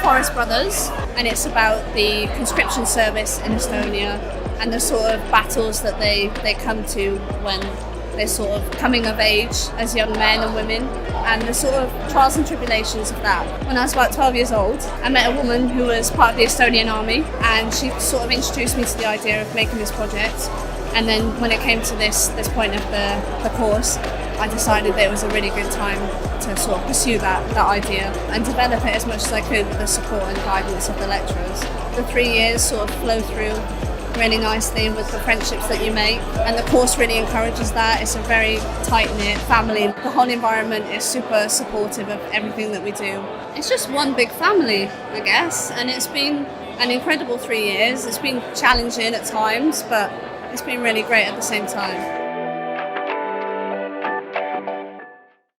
Forest Brothers, and it's about the conscription service in Estonia and the sort of battles that they come to when they're sort of coming of age as young men and women, and the sort of trials and tribulations of that. When I was about 12 years old, I met a woman who was part of the Estonian army, and she sort of introduced me to the idea of making this project. And then when it came to this point of the course, I decided that it was a really good time to sort of pursue that idea and develop it as much as I could with the support and guidance of the lecturers. The 3 years sort of flow through really nicely with the friendships that you make, and the course really encourages that. It's a very tight-knit family. The whole environment is super supportive of everything that we do. It's just one big family, I guess, and it's been an incredible 3 years. It's been challenging at times, but it's been really great at the same time.